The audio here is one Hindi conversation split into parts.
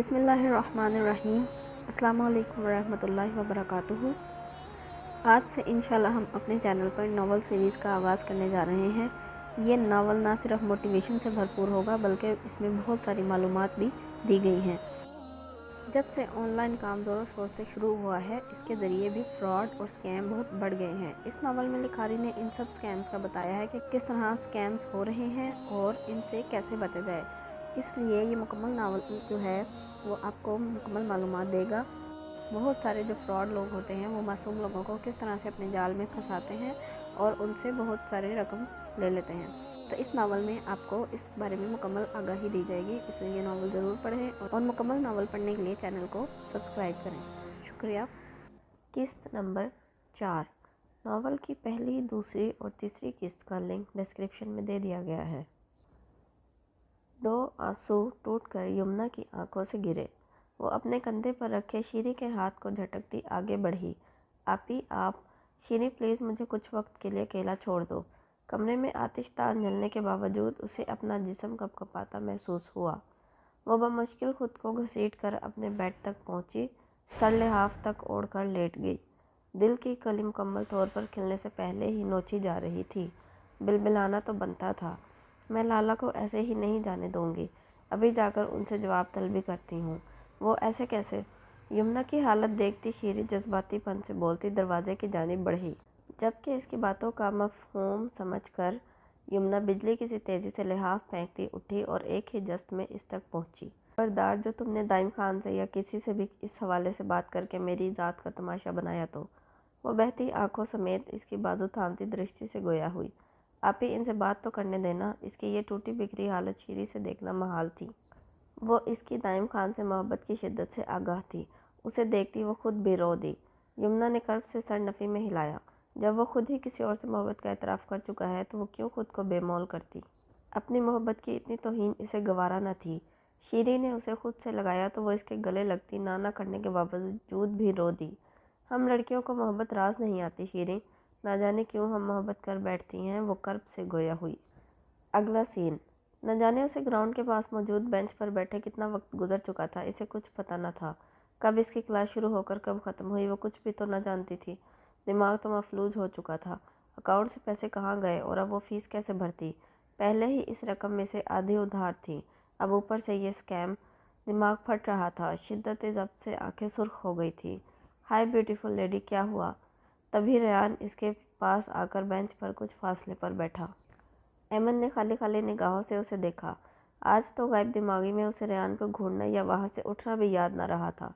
बिस्मिल्लाहिर्रहमानिर्रहीम। अस्सलामु अलैकुम वरहमतुल्लाहि वबरकातुहू। आज से इंशाल्लाह हम अपने चैनल पर नावल सीरीज़ का आगाज़ करने जा रहे हैं। ये नावल ना सिर्फ मोटिवेशन से भरपूर होगा बल्कि इसमें बहुत सारी मालूमात भी दी गई हैं। जब से ऑनलाइन काम ज़ोरों शोर से शुरू हुआ है, इसके ज़रिए भी फ्रॉड और स्कैम बहुत बढ़ गए हैं। इस नावल में लिखारी ने इन सब स्कैम्स का बताया है कि किस तरह स्कैम्स हो रहे हैं और इनसे कैसे बचा जाए। इसलिए ये मुकम्मल नावल जो है वो आपको मुकम्मल मालूमात देगा। बहुत सारे जो फ्रॉड लोग होते हैं वो मासूम लोगों को किस तरह से अपने जाल में फंसाते हैं और उनसे बहुत सारे रकम ले लेते हैं। तो इस नावल में आपको इस बारे में मुकम्मल आगाही दी जाएगी, इसलिए ये नावल ज़रूर पढ़ें और मुकम्मल नावल पढ़ने के लिए चैनल को सब्सक्राइब करें। शुक्रिया। किस्त नंबर 4। नावल की पहली, दूसरी और तीसरी किस्त का लिंक डिस्क्रिप्शन में दे दिया गया है। 2 आंसू टूटकर यमुना की आंखों से गिरे। वो अपने कंधे पर रखे शीरी के हाथ को झटकती आगे बढ़ी। आपी आप, शीरी प्लीज़ मुझे कुछ वक्त के लिए अकेला छोड़ दो। कमरे में आतिशदान जलने के बावजूद उसे अपना जिस्म कँपकँपाता महसूस हुआ। वो बमुश्किल खुद को घसीट कर अपने बेड तक पहुंची, सर लिहाफ तक ओढ़कर लेट गई। दिल की कली मुकम्मल तौर पर खिलने से पहले ही नोची जा रही थी। बिलबिलाना तो बनता था, मैं लाला को ऐसे ही नहीं जाने दूंगी। अभी जाकर उनसे जवाब तलबी करती हूँ। वो ऐसे कैसे? यमुना की हालत देखती शीरी जज्बातीपन से बोलती दरवाजे की जानिब बढ़ी, जबकि इसकी बातों का मफहूम समझकर यमुना बिजली की सी तेज़ी से लिहाफ फेंकती उठी और एक ही जस्त में इस तक पहुंची। खबरदार जो तुमने दाइम खान से या किसी से भी इस हवाले से बात करके मेरी ज़ात का तमाशा बनाया तो। वो बहती आंखों समेत इसकी बाजू थामती दृष्टि से गोया हुई। आप ही इनसे बात तो करने देना। इसकी ये टूटी बिखरी हालत शीरी से देखना महाल थी। वो इसकी दाइम खान से मोहब्बत की शिद्दत से आगाह थी। उसे देखती वो खुद भी रो दी। यमुना ने कर्ब से सर नफ़ी में हिलाया। जब वो खुद ही किसी और से मोहब्बत का एतराफ़ कर चुका है तो वो क्यों खुद को बेमौल करती। अपनी मोहब्बत की इतनी तौहीन इसे गवारा न थी। शीरी ने उसे खुद से लगाया तो वो इसके गले लगती, ना करने के बावजूद भी रो दी। हम लड़कियों को मोहब्बत रास नहीं आती शीरी, ना जाने क्यों हम मोहब्बत कर बैठती हैं। वो कर्ब से गोया हुई। अगला सीन। न जाने उसे ग्राउंड के पास मौजूद बेंच पर बैठे कितना वक्त गुजर चुका था, इसे कुछ पता न था। कब इसकी क्लास शुरू होकर कब ख़त्म हुई वो कुछ भी तो न जानती थी। दिमाग तो मफलूज हो चुका था। अकाउंट से पैसे कहाँ गए और अब वो फ़ीस कैसे भरती। पहले ही इस रकम में से आधी उधार थी, अब ऊपर से ये स्कैम। दिमाग फट रहा था, शिद्दत ज़ब्त से आंखें सुर्ख हो गई थी। हाय ब्यूटीफुल लेडी, क्या हुआ? तभी रेयान इसके पास आकर बेंच पर कुछ फासले पर बैठा। एमन ने खाली खाली निगाहों से उसे देखा। आज तो गायब दिमागी में उसे रेयान को घूरना या वहाँ से उठना भी याद न रहा था।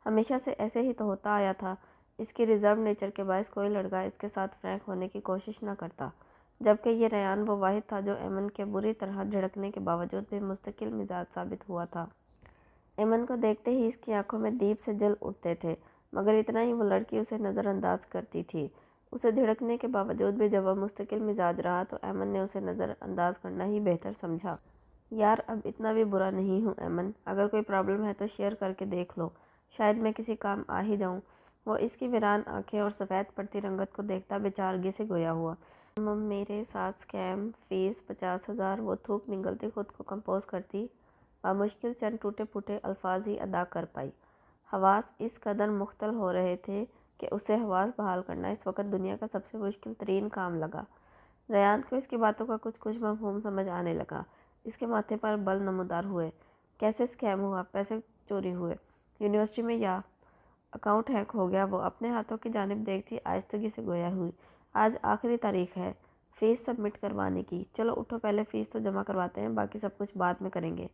हमेशा से ऐसे ही तो होता आया था। इसकी रिजर्व नेचर के बायस कोई लड़का इसके साथ फ्रैंक होने की कोशिश न करता, जबकि ये रेयान वो वाहिद था जो एमन के बुरी तरह झिड़कने के बावजूद भी मुस्तकिल मिजाज साबित हुआ था। एमन को देखते ही इसकी आंखों में दीप से जल उठते थे, मगर इतना ही वो लड़की उसे नज़रअंदाज करती थी। उसे झिड़कने के बावजूद भी जब वह मुस्तकिल मिजाज रहा तो एमन ने उसे नज़रअंदाज करना ही बेहतर समझा। यार अब इतना भी बुरा नहीं हूँ एमन, अगर कोई प्रॉब्लम है तो शेयर करके देख लो, शायद मैं किसी काम आ ही जाऊँ। वो इसकी वीरान आंखें और सफ़ेद पड़ती रंगत को देखता बेचारगी से गोया हुआ। मेरे साथ स्कैम, फ़ीस 50,000। वो थूक निगलती खुद को कंपोज करती बामुश्किल चंद टूटे फूटे अल्फाज ही अदा कर पाई। हवास इस कदर मुख्तल हो रहे थे कि उसे हवास बहाल करना इस वक्त दुनिया का सबसे मुश्किल तरीन काम लगा। रेयान को इसकी बातों का कुछ कुछ मफहूम समझ आने लगा। इसके माथे पर बल नमूदार हुए। कैसे स्कैम हुआ? पैसे चोरी हुए यूनिवर्सिटी में या अकाउंट हैक हो गया? वो अपने हाथों की जानिब देखती आहिस्तगी से गोया हुई। आज आखिरी तारीख है फ़ीस सबमिट करवाने की। चलो उठो, पहले फ़ीस तो जमा करवाते हैं, बाकी सब कुछ बाद में करेंगे।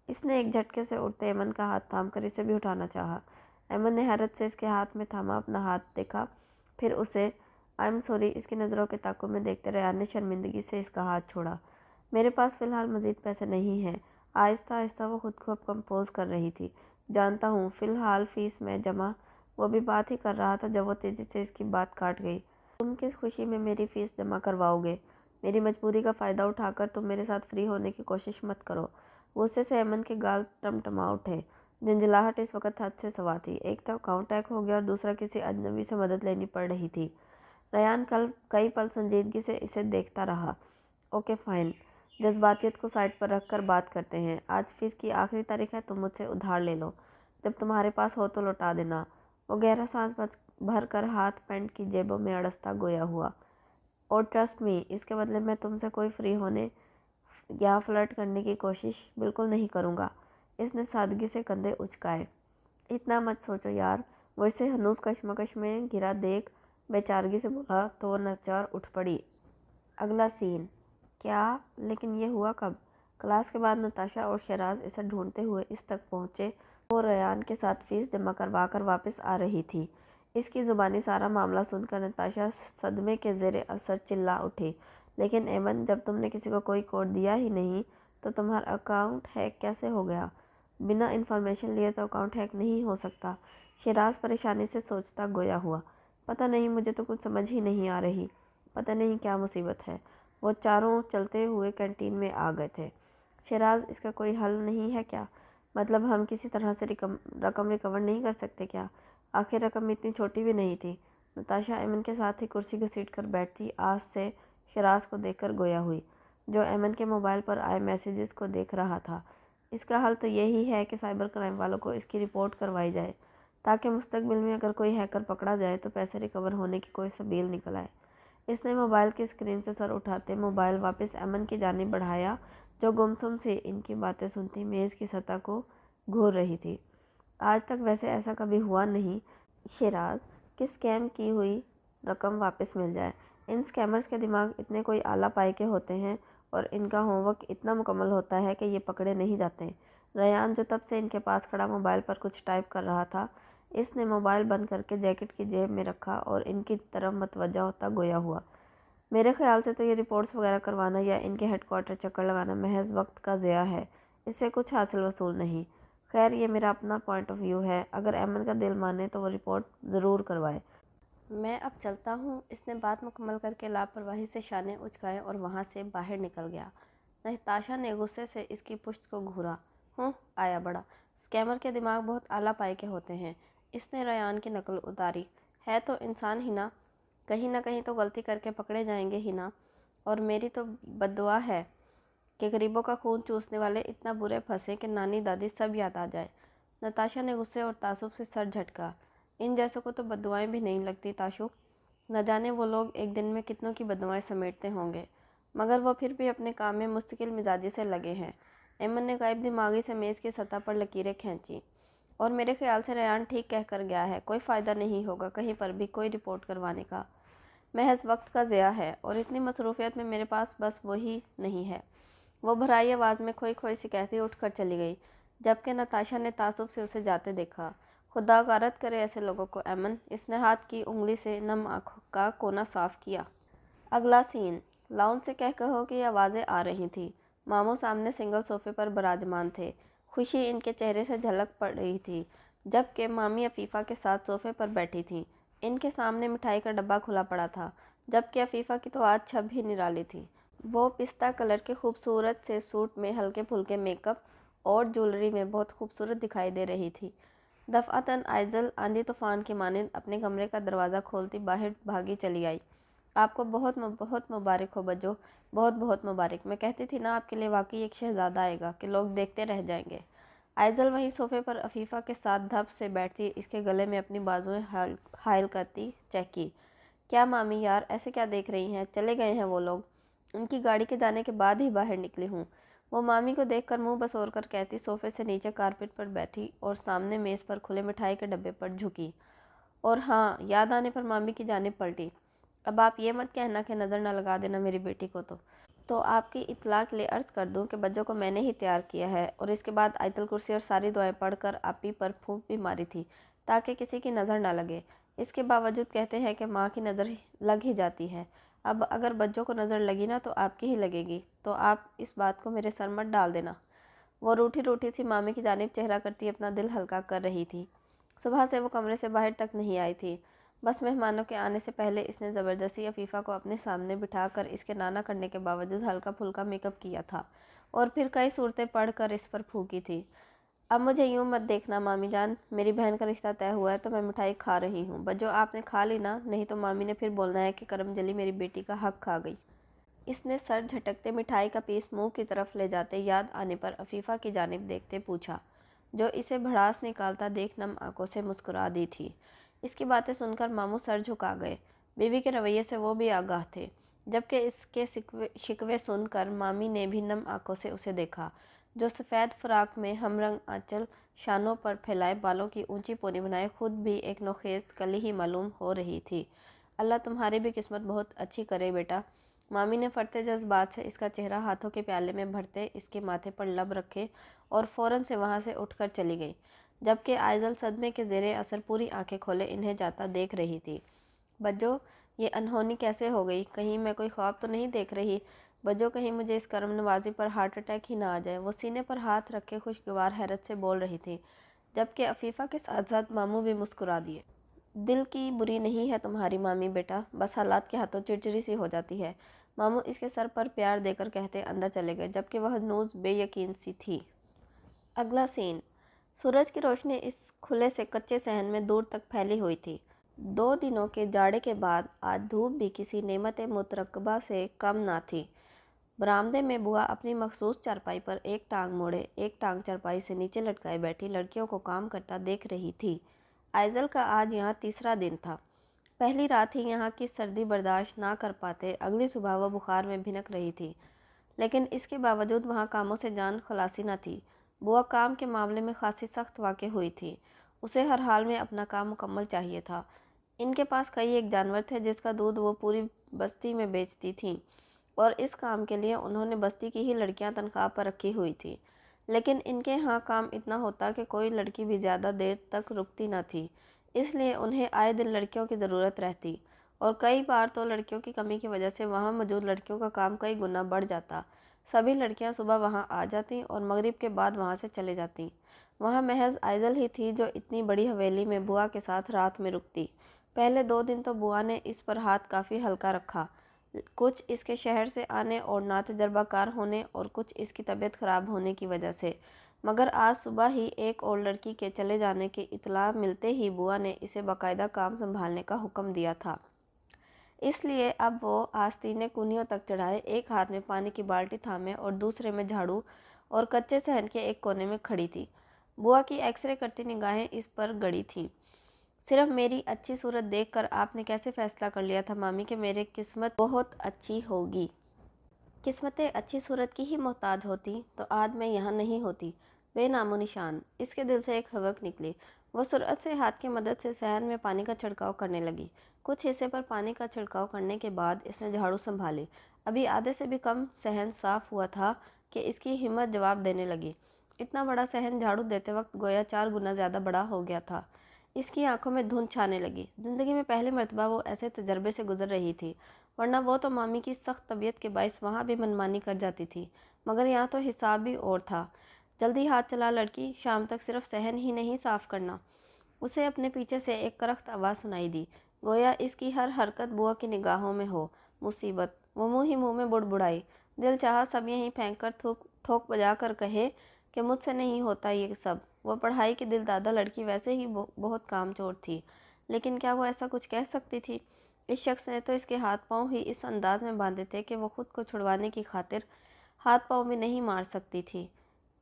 इसने एक झटके से उठते एमन का हाथ थामकर इसे भी उठाना चाहा। एमन ने हैरत से इसके हाथ में थामा अपना हाथ देखा, फिर उसे आई एम सॉरी इसकी नज़रों के ताक़ुब में देखते रेयान ने शर्मिंदगी से इसका हाथ छोड़ा। मेरे पास फ़िलहाल मज़ीद पैसे नहीं हैं। आहिस्ता आहिस्ता वो खुद को अब कंपोज कर रही थी। जानता हूँ, फ़िलहाल फ़ीस में जमा। वो भी बात ही कर रहा था जब वो तेज़ी से इसकी बात काट गई। तुम किस खुशी में मेरी फ़ीस जमा करवाओगे? मेरी मजबूरी का फ़ायदा उठाकर तुम मेरे साथ फ्री होने की कोशिश मत करो। गुस्से से एमन के गाल टमटमा उठे। झंझलाहट इस वक्त हद से सवा थी। एक तो अकाउंट हैक हो गया और दूसरा किसी अजनबी से मदद लेनी पड़ रही थी। रेयान कई पल संजीदगी से इसे देखता रहा। ओके फाइन, जज्बातियत को साइड पर रख कर बात करते हैं। आज फीस की आखिरी तारीख है, तुम मुझसे उधार ले लो, जब तुम्हारे पास हो तो लौटा देना। वो गहरा सांस भर कर हाथ पैंट की जेबों में अड़सता गोया हुआ। और ट्रस्ट मी, इसके बदले मैं तुमसे कोई फ्री होने या फ्लर्ट करने की कोशिश बिल्कुल नहीं करूँगा। इसने सादगी से कंधे उचकाए। इतना मत सोचो यार। वो इसे हनूस कशमकश में गिरा देख बेचारगी से बोला तो वो नचार उठ पड़ी। अगला सीन। क्या? लेकिन ये हुआ कब? क्लास के बाद नताशा और शराज इसे ढूंढते हुए इस तक पहुँचे। वो रयान के साथ फीस जमा करवा कर वापस आ रही थी। इसकी ज़ुबानी सारा मामला सुनकर नताशा सदमे के ज़ेरे असर चिल्ला उठी। लेकिन एमन, जब तुमने किसी को कोई कोड दिया ही नहीं तो तुम्हारा अकाउंट हैक कैसे हो गया? बिना इन्फॉर्मेशन लिए तो अकाउंट हैक नहीं हो सकता। शिराज परेशानी से सोचता गोया हुआ। पता नहीं, मुझे तो कुछ समझ ही नहीं आ रही। पता नहीं क्या मुसीबत है। वो चारों चलते हुए कैंटीन में आ गए थे। शिराज, इसका कोई हल नहीं है क्या? मतलब हम किसी तरह से रकम रिकवर नहीं कर सकते क्या? आखिर रकम इतनी छोटी भी नहीं थी। नताशा एमन के साथ ही कुर्सी घसीट कर बैठती आज से शिराज को देखकर गोया हुई, जो एमन के मोबाइल पर आए मैसेजेस को देख रहा था। इसका हल तो यही है कि साइबर क्राइम वालों को इसकी रिपोर्ट करवाई जाए, ताकि मुस्तकबिल में अगर कोई हैकर पकड़ा जाए तो पैसे रिकवर होने की कोई सबील निकल आए। इसने मोबाइल की स्क्रीन से सर उठाते मोबाइल वापस एमन की जानिब बढ़ाया, जो गुमसुम से इनकी बातें सुनती मेज़ की सतह को घूर रही थी। आज तक वैसे ऐसा कभी हुआ नहीं शिराज कि स्कैम की हुई रकम वापस मिल जाए। इन स्कैमर्स के दिमाग इतने कोई आला पाए के होते हैं और इनका होमवर्क इतना मुकम्मल होता है कि ये पकड़े नहीं जाते। रयान, जो तब से इनके पास खड़ा मोबाइल पर कुछ टाइप कर रहा था, इसने मोबाइल बंद करके जैकेट की जेब में रखा और इनकी तरफ मतवज्जा होता गोया हुआ। मेरे ख्याल से तो ये रिपोर्ट्स वगैरह करवाना या इनके हेडक्वार्टर चक्कर लगाना महज वक्त का ज़िया है। इससे कुछ हासिल वसूल नहीं। खैर, ये मेरा अपना पॉइंट ऑफ व्यू है। अगर अहमद का दिल माने तो वो रिपोर्ट ज़रूर करवाए। मैं अब चलता हूँ। इसने बात मुकम्मल करके लापरवाही से शाने उचकाए और वहाँ से बाहर निकल गया। नताशा ने गुस्से से इसकी पुश्त को घूरा। आया बड़ा। स्कैमर के दिमाग बहुत आला पाए के होते हैं। इसने रयान की नकल उतारी। है तो इंसान ही ना कहीं तो गलती करके पकड़े जाएंगे ही ना। और मेरी तो बद्दुआ है कि गरीबों का खून चूसने वाले इतना बुरे फंसे कि नानी दादी सब याद आ जाए। नताशा ने गुस्से और तासुब से सर झटका। इन जैसों को तो बद्दुआएं भी नहीं लगती ताशु। न जाने वो लोग एक दिन में कितनों की बद्दुआएं समेटते होंगे, मगर वो फिर भी अपने काम में मुस्तकिल मिजाजी से लगे हैं। एमन ने गायब दिमागी से मेज़ की सतह पर लकीरें खींची। और मेरे ख्याल से रयान ठीक कह कर गया है। कोई फ़ायदा नहीं होगा कहीं पर भी कोई रिपोर्ट करवाने का। महज वक्त का ज़िया है और इतनी मसरूफियत में मेरे पास बस वही नहीं है। वो भराई आवाज़ में खोई खोई सी कहती उठकर चली गई, जबकि नताशा ने तासुब से उसे जाते देखा। खुदा गारत करे ऐसे लोगों को एमन। इसने हाथ की उंगली से नम आँखों का कोना साफ किया। अगला सीन। लाउंज से कह कहो कि आवाज़ें आ रही थी। मामू सामने सिंगल सोफे पर विराजमान थे। खुशी इनके चेहरे से झलक पड़ रही थी, जबकि मामी अफीफ़ा के साथ सोफे पर बैठी थीं। इनके सामने मिठाई का डब्बा खुला पड़ा था, जबकि अफीफ़ा की तो आज छब ही निराली थी। वो पिस्ता कलर के खूबसूरत से सूट में हल्के फुल्के मेकअप और ज्वेलरी में बहुत खूबसूरत दिखाई दे रही थी। दफ़अतन आइज़ल आंधी तूफ़ान की मानिंद अपने कमरे का दरवाज़ा खोलती बाहर भागी चली आई। आपको बहुत बहुत मुबारक हो बज्जो, बहुत बहुत मुबारक। मैं कहती थी ना आपके लिए वाकई एक शहज़ादा आएगा कि लोग देखते रह जाएंगे। आइज़ल वहीं सोफ़े पर अफीफ़ा के साथ धप से बैठती इसके गले में अपनी बाजुएं हायल करती चहकी। क्या मामी यार, ऐसे क्या देख रही हैं? चले गए हैं वो लोग? उनकी गाड़ी के जाने के बाद ही बाहर निकली हूँ। वो मामी को देखकर मुंह बसोर कर कहती सोफ़े से नीचे कारपेट पर बैठी और सामने मेज़ पर खुले मिठाई के डब्बे पर झुकी। और हाँ, याद आने पर मामी की जानिब पलटी। अब आप ये मत कहना कि नज़र न लगा देना मेरी बेटी को। तो आपकी इत्तला के लिए अर्ज़ कर दूं कि बच्चों को मैंने ही तैयार किया है। और इसके बाद आयतुल कुर्सी और सारी दुआएं पढ़कर आपी पर फूंक भी मारी थी, ताकि किसी की नज़र ना लगे। इसके बावजूद कहते हैं कि माँ की नज़र लग ही जाती है। अब अगर बच्चों को नज़र लगी ना तो आपकी ही लगेगी, तो आप इस बात को मेरे सर मत डाल देना। वो रूठी रूठी सी मामी की जानिब चेहरा करती अपना दिल हल्का कर रही थी। सुबह से वो कमरे से बाहर तक नहीं आई थी। बस मेहमानों के आने से पहले इसने ज़बरदस्ती अफीफ़ा को अपने सामने बिठाकर इसके नाना करने के बावजूद हल्का फुल्का मेकअप किया था और फिर कई सूरतें पढ़कर इस पर फूकी थी। अब मुझे यूँ मत देखना मामी जान, मेरी बहन का रिश्ता तय हुआ है तो मैं मिठाई खा रही हूँ। बस जो आपने खा ली ना, नहीं तो मामी ने फिर बोलना है कि करम जली मेरी बेटी का हक खा गई। इसने सर झटकते मिठाई का पीस मुंह की तरफ ले जाते याद आने पर अफीफ़ा की जानिब देखते पूछा, जो इसे भड़ास निकालता देख नम आंखों से मुस्कुरा दी थी। इसकी बातें सुनकर मामू सर झुका गए। बीवी के रवैये से वो भी आगाह थे, जबकि इसके शिकवे सुनकर मामी ने भी नम आंखों से उसे देखा, जो सफ़ेद फ्राक में हमरंग आंचल शानों पर फैलाए बालों की ऊंची पोनी बनाए खुद भी एक नोखेज़ कली ही मालूम हो रही थी। अल्लाह तुम्हारी भी किस्मत बहुत अच्छी करे बेटा। मामी ने फटते जज्बात से इसका चेहरा हाथों के प्याले में भरते इसके माथे पर लब रखे और फ़ौरन से वहाँ से उठकर चली गई, जबकि आइज़ल सदमे के ज़ेरे असर पूरी आंखें खोले इन्हें जाता देख रही थी। बज्जो, ये अनहोनी कैसे हो गई? कहीं मैं कोई ख्वाब तो नहीं देख रही? बज्जो, कहीं मुझे इस करम नवाजी पर हार्ट अटैक ही ना आ जाए। वो सीने पर हाथ रखे खुशगवार हैरत से बोल रही थी, जबकि अफीफ़ा के साथ साथ मामू भी मुस्कुरा दिए। दिल की बुरी नहीं है तुम्हारी मामी बेटा, बस हालात के हाथों चिड़चिड़ी सी हो जाती है। मामू इसके सर पर प्यार देकर कहते अंदर चले गए, जबकि वह नूज़ बेयकीन सी थी। अगला सीन। सूरज की रोशनी इस खुले से कच्चे सहन में दूर तक फैली हुई थी। 2 दिनों के जाड़े के बाद आज धूप भी किसी नेमत मुतरकबा से कम ना थी। बरामदे में बुआ अपनी मखसूस चारपाई पर एक टांग मोड़े एक टांग चारपाई से नीचे लटकाए बैठी लड़कियों को काम करता देख रही थी। आइज़ल का आज यहाँ तीसरा दिन था। पहली रात ही यहाँ की सर्दी बर्दाश्त ना कर पाते अगली सुबह वह बुखार में भिनक रही थी, लेकिन इसके बावजूद वहाँ कामों से जान खलासी न थी। बुआ काम के मामले में खासी सख्त वाक़ई हुई थी। उसे हर हाल में अपना काम मुकम्मल चाहिए था। इनके पास कई एक जानवर थे जिसका दूध वो पूरी बस्ती में बेचती थीं, और इस काम के लिए उन्होंने बस्ती की ही लड़कियां तनख्वाह पर रखी हुई थी। लेकिन इनके यहाँ काम इतना होता कि कोई लड़की भी ज़्यादा देर तक रुकती न थी, इसलिए उन्हें आए दिन लड़कियों की ज़रूरत रहती, और कई बार तो लड़कियों की कमी की वजह से वहाँ मौजूद लड़कियों का काम कई गुना बढ़ जाता। सभी लड़कियाँ सुबह वहाँ आ जातीं और मगरिब के बाद वहाँ से चले जातीं। वहाँ महज आइज़ल ही थी जो इतनी बड़ी हवेली में बुआ के साथ रात में रुकती। पहले 2 दिन तो बुआ ने इस पर हाथ काफ़ी हल्का रखा, कुछ इसके शहर से आने और ना तजर्बाकार होने और कुछ इसकी तबीयत ख़राब होने की वजह से। मगर आज सुबह ही एक और लड़की के चले जाने की इतला मिलते ही बुआ ने इसे बाकायदा काम संभालने का हुक्म दिया था। इसलिए अब वो आस्तीने कूनियों तक चढ़ाए एक हाथ में पानी की बाल्टी थामे और दूसरे में झाड़ू और कच्चे सहन के एक कोने में खड़ी थी। बुआ की एक्सरे करती निगाहें इस पर गड़ी थीं। सिर्फ मेरी अच्छी सूरत देखकर आपने कैसे फैसला कर लिया था मामी कि मेरी किस्मत बहुत अच्छी होगी? किस्मतें अच्छी सूरत की ही मोहताज होती तो आज मैं यहाँ नहीं होती। बेनामो निशान। इसके दिल से एक हवक निकली। वह सूरत से हाथ की मदद से सहन में पानी का छिड़काव करने लगी। कुछ हिस्से पर पानी का छिड़काव करने के बाद इसने झाड़ू संभाली। अभी आधे से भी कम सहन साफ हुआ था कि इसकी हिम्मत जवाब देने लगी। इतना बड़ा सहन झाड़ू देते वक्त गोया 4 गुना ज़्यादा बड़ा हो गया था। इसकी आंखों में धुंध छाने लगी। ज़िंदगी में पहली मर्तबा वो ऐसे तजर्बे से गुजर रही थी, वरना वो तो मामी की सख्त तबीयत के बाइस वहाँ भी मनमानी कर जाती थी, मगर यहाँ तो हिसाब भी और था। जल्दी हाथ चला लड़की, शाम तक सिर्फ सहन ही नहीं साफ़ करना। उसे अपने पीछे से एक करख्त आवाज़ सुनाई दी, गोया इसकी हर हरकत बुआ की निगाहों में हो। मुसीबत। वो मुँह ही मुँह में बुड़बुड़ाई। दिल चाहा सब यहीं फेंक कर ठोक बजा कर कहे कि मुझसे नहीं होता ये सब। वह पढ़ाई की दिलदादा लड़की वैसे ही बहुत कामचोर थी, लेकिन क्या वो ऐसा कुछ कह सकती थी? इस शख्स ने तो इसके हाथ पांव ही इस अंदाज में बांधे थे कि वो खुद को छुड़वाने की खातिर हाथ पांव भी नहीं मार सकती थी।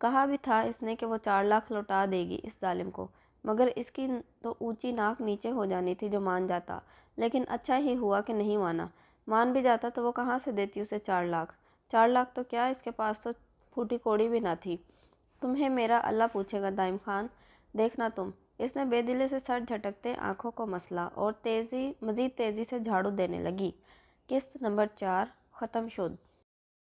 कहा भी था इसने कि वो 4 लाख लौटा देगी इस जालिम को, मगर इसकी तो ऊंची नाक नीचे हो जानी थी जो मान जाता। लेकिन अच्छा ही हुआ कि नहीं माना। मान भी जाता तो वो कहाँ से देती उसे 4 लाख? 4 लाख तो क्या, इसके पास तो फूटी कौड़ी भी ना थी। तुम्हें मेरा अल्लाह पूछेगा दाइम खान, देखना तुम। इसने बेदिले से सर झटकते आंखों को मसला और मज़ीद तेज़ी से झाड़ू देने लगी। किस्त नंबर 4 ख़त्म शुद।